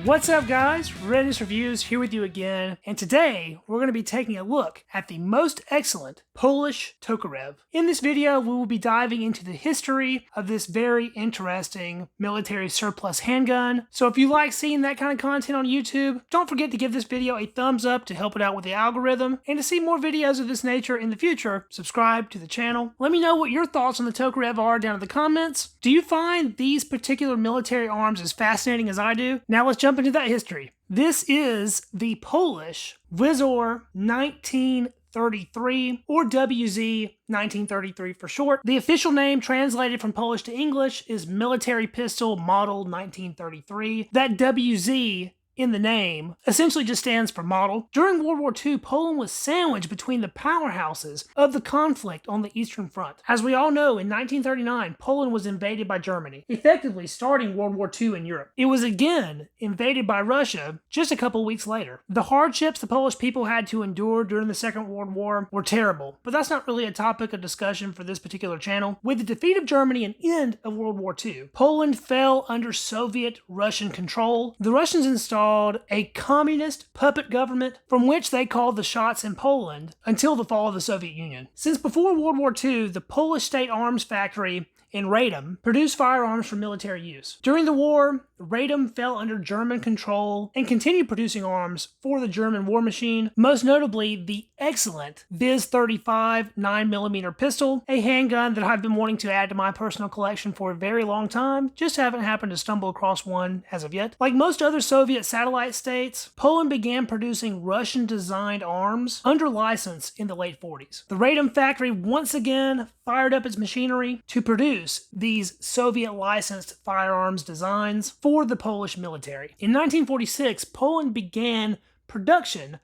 What's up guys, Readiness Reviews here with you again, and today we're going to be taking a look at the most excellent Polish Tokarev. In this video we will be diving into the history of this very interesting military surplus handgun, so if you like seeing that kind of content on YouTube, don't forget to give this video a thumbs up to help it out with the algorithm, and to see more videos of this nature in the future, subscribe to the channel. Let me know what your thoughts on the Tokarev are down in the comments. Do you find these particular military arms as fascinating as I do? Now let's jump into that history. This is the Polish Wz.1933, or WZ.1933 for short. The official name translated from Polish to English is Military Pistol Model 1933. That WZ in the name essentially just stands for model. During World War II, Poland was sandwiched between the powerhouses of the conflict on the Eastern Front. As we all know, in 1939, Poland was invaded by Germany, effectively starting World War II in Europe. It was again invaded by Russia just a couple weeks later. The hardships the Polish people had to endure during the Second World War were terrible, but that's not really a topic of discussion for this particular channel. With the defeat of Germany and end of World War II, Poland fell under Soviet-Russian control. The Russians installed a communist puppet government from which they called the shots in Poland until the fall of the Soviet Union. Since before World War II, the Polish state arms factory in RADOM produced firearms for military use. During the war, RADOM fell under German control and continued producing arms for the German war machine, most notably the excellent Wz.35 9mm pistol, a handgun that I've been wanting to add to my personal collection for a very long time, just haven't happened to stumble across one as of yet. Like most other Soviet satellite states, Poland began producing Russian-designed arms under license in the late 40s. The RADOM factory once again fired up its machinery to produce these Soviet-licensed firearms designs for the Polish military. In 1946, Poland began production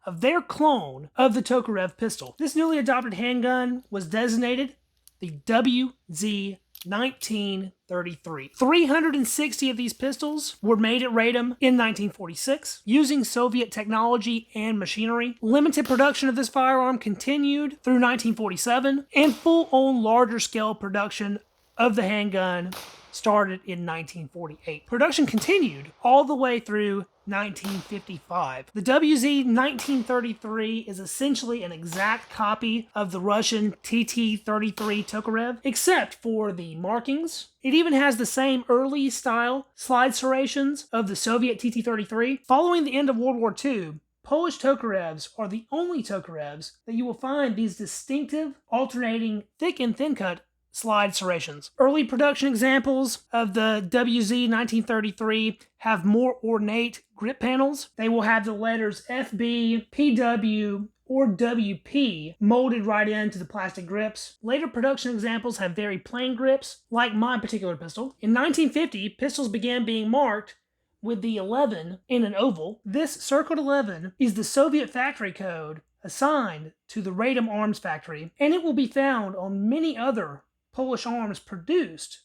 of their clone of the Tokarev pistol. This newly adopted handgun was designated the WZ-1933. 360 of these pistols were made at RADOM in 1946, using Soviet technology and machinery. Limited production of this firearm continued through 1947, and full-on larger-scale production of the handgun started in 1948. Production continued all the way through 1955. The WZ-1933 is essentially an exact copy of the Russian TT-33 Tokarev, except for the markings. It even has the same early style slide serrations of the Soviet TT-33. Following the end of World War II, Polish Tokarevs are the only Tokarevs that you will find these distinctive alternating thick and thin cut slide serrations. Early production examples of the WZ-1933 have more ornate grip panels. They will have the letters FB, PW, or WP molded right into the plastic grips. Later production examples have very plain grips, like my particular pistol. In 1950, pistols began being marked with the 11 in an oval. This circled 11 is the Soviet factory code assigned to the RADOM arms factory, and it will be found on many other Polish arms produced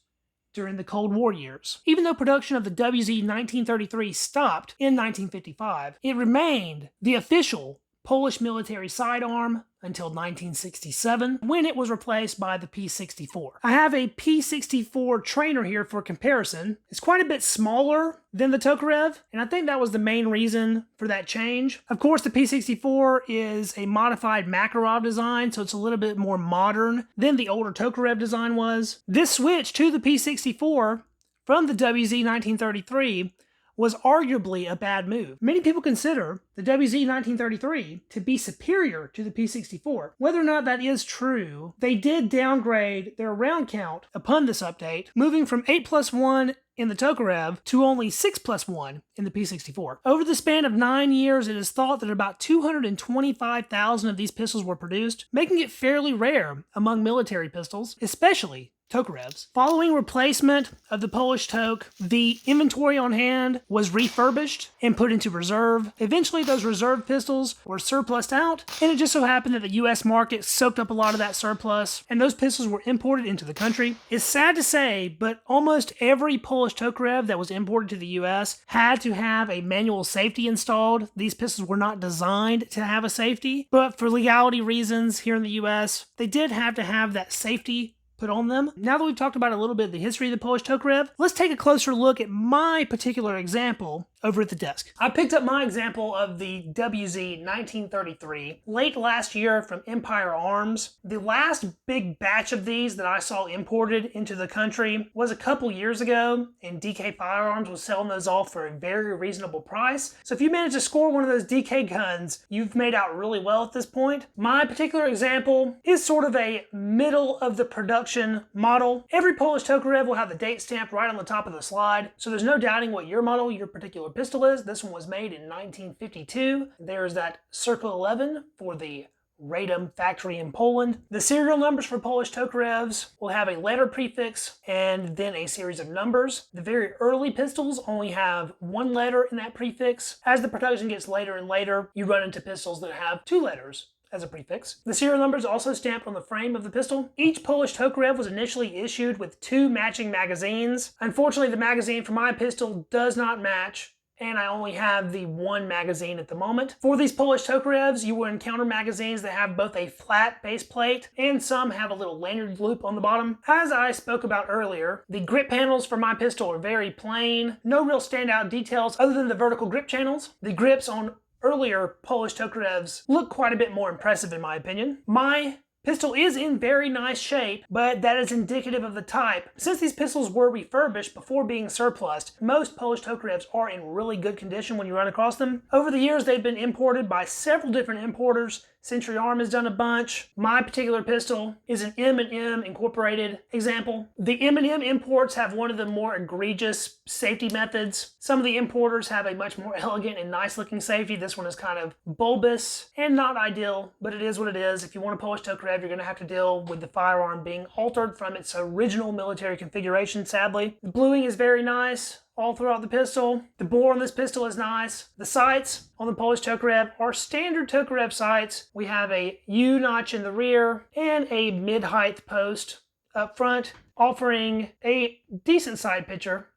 during the Cold War years. Even though production of the WZ-1933 stopped in 1955, it remained the official Polish military sidearm until 1967, when it was replaced by the P64. I have a P64 trainer here for comparison. It's quite a bit smaller than the Tokarev, and I think that was the main reason for that change. Of course, the P64 is a modified Makarov design, so it's a little bit more modern than the older Tokarev design was. This switch to the P64 from the WZ-1933 was arguably a bad move. Many people consider the WZ-1933 to be superior to the P64. Whether or not that is true, they did downgrade their round count upon this update, moving from 8+1 in the Tokarev to only 6+1 in the P64. Over the span of 9 years, it is thought that about 225,000 of these pistols were produced, making it fairly rare among military pistols, especially Tokarevs. Following replacement of the Polish Tok, the inventory on hand was refurbished and put into reserve. Eventually, those reserve pistols were surplused out, and it just so happened that the US market soaked up a lot of that surplus, and those pistols were imported into the country. It's sad to say, but almost every Polish Tokarev that was imported to the US had to have a manual safety installed. These pistols were not designed to have a safety, but for legality reasons here in the US, they did have to have that safety put on them. Now that we've talked about a little bit of the history of the Polish Tokarev, let's take a closer look at my particular example over at the desk. I picked up my example of the WZ-1933 late last year from Empire Arms. The last big batch of these that I saw imported into the country was a couple years ago, and DK Firearms was selling those off for a very reasonable price. So if you manage to score one of those DK guns, you've made out really well at this point. My particular example is sort of a middle of the production model. Every Polish Tokarev will have the date stamped right on the top of the slide, so there's no doubting what year model your particular pistol is. This one was made in 1952. There's that Circle 11 for the RADOM factory in Poland. The serial numbers for Polish Tokarevs will have a letter prefix and then a series of numbers. The very early pistols only have one letter in that prefix. As the production gets later and later, you run into pistols that have two letters as a prefix. The serial number is also stamped on the frame of the pistol. Each Polish Tokarev was initially issued with 2 matching magazines. Unfortunately, the magazine for my pistol does not match, and I only have the 1 magazine at the moment. For these Polish Tokarevs, you will encounter magazines that have both a flat base plate and some have a little lanyard loop on the bottom. As I spoke about earlier, the grip panels for my pistol are very plain. No real standout details other than the vertical grip channels. The grips on earlier Polish Tokarevs look quite a bit more impressive in my opinion. My pistol is in very nice shape, but that is indicative of the type. Since these pistols were refurbished before being surplused, most Polish Tokarevs are in really good condition when you run across them. Over the years, they've been imported by several different importers. Century Arm has done a bunch. My particular pistol is an M&M incorporated example. The M&M imports have one of the more egregious safety methods. Some of the importers have a much more elegant and nice looking safety. This one is kind of bulbous and not ideal, but it is what it is. If you want a Polish Tokarev, you're going to have to deal with the firearm being altered from its original military configuration, sadly. The bluing is very nice all throughout the pistol. The bore on this pistol is nice. The sights on the Polish Tokarev are standard Tokarev sights. We have a U-notch in the rear and a mid-height post up front, offering a decent side picture,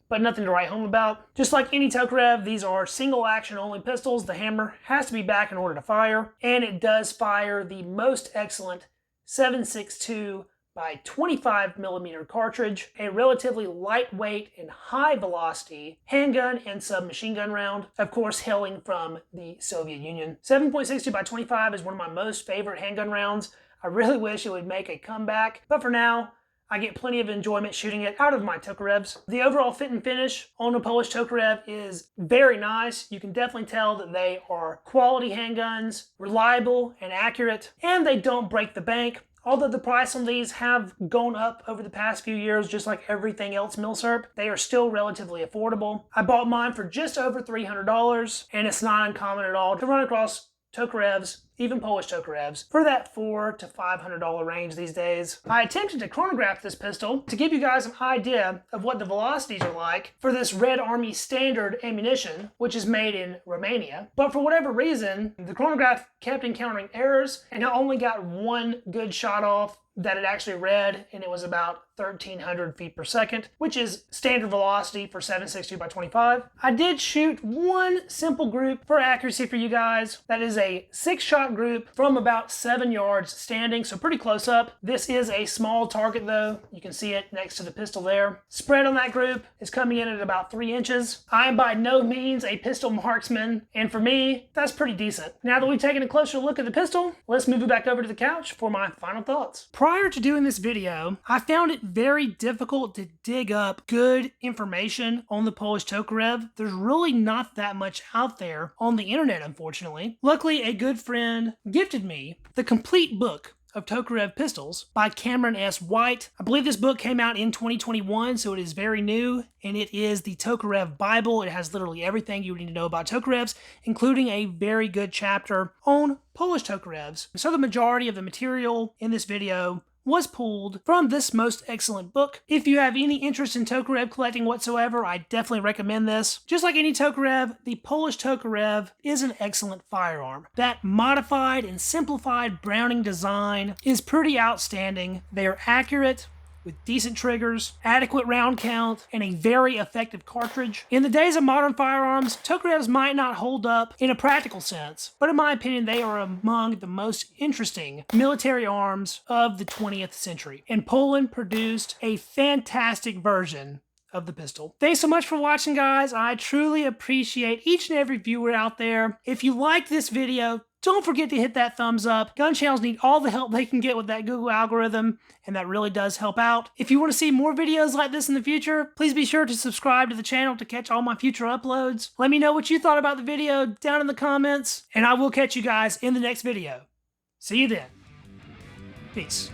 but nothing to write home about. Just like any Tokarev, these are single action only pistols. The hammer has to be back in order to fire, and it does fire the most excellent 7.62 by 25mm cartridge, a relatively lightweight and high velocity handgun and submachine gun round, of course hailing from the Soviet Union. 7.62 by 25 is one of my most favorite handgun rounds. I really wish it would make a comeback, but for now, I get plenty of enjoyment shooting it out of my Tokarevs. The overall fit and finish on a Polish Tokarev is very nice. You can definitely tell that they are quality handguns, reliable and accurate, and they don't break the bank. Although the price on these have gone up over the past few years, just like everything else milsurp, they are still relatively affordable. I bought mine for just over $300, and it's not uncommon at all to run across Tokarevs, even Polish Tokarevs, for that $400 to $500 range these days. I attempted to chronograph this pistol to give you guys an idea of what the velocities are like for this Red Army standard ammunition, which is made in Romania. But for whatever reason, the chronograph kept encountering errors, and I only got one good shot off that it actually read, and it was about 1,300 feet per second, which is standard velocity for 7.62 by 25. I did shoot one simple group for accuracy for you guys. That is a 6-shot group from about 7 yards standing, so pretty close up. This is a small target though. You can see it next to the pistol there. Spread on that group is coming in at about 3 inches. I am by no means a pistol marksman, and for me, that's pretty decent. Now that we've taken a closer look at the pistol, let's move it back over to the couch for my final thoughts. Prior to doing this video, I found it very difficult to dig up good information on the Polish Tokarev. There's really not that much out there on the internet, unfortunately. Luckily, a good friend gifted me the complete book of Tokarev pistols by Cameron S. White. I believe this book came out in 2021, so it is very new, and it is the Tokarev Bible. It has literally everything you need to know about Tokarevs, including a very good chapter on Polish Tokarevs. So the majority of the material in this video was pulled from this most excellent book. If you have any interest in Tokarev collecting whatsoever, I definitely recommend this. Just like any Tokarev, the Polish Tokarev is an excellent firearm. That modified and simplified Browning design is pretty outstanding. They are accurate, with decent triggers, adequate round count, and a very effective cartridge. In the days of modern firearms, Tokarevs might not hold up in a practical sense, but in my opinion, they are among the most interesting military arms of the 20th century. And Poland produced a fantastic version of the pistol. Thanks so much for watching, guys. I truly appreciate each and every viewer out there. If you liked this video, don't forget to hit that thumbs up. Gun channels need all the help they can get with that Google algorithm, and that really does help out. If you want to see more videos like this in the future, please be sure to subscribe to the channel to catch all my future uploads. Let me know what you thought about the video down in the comments, and I will catch you guys in the next video. See you then. Peace.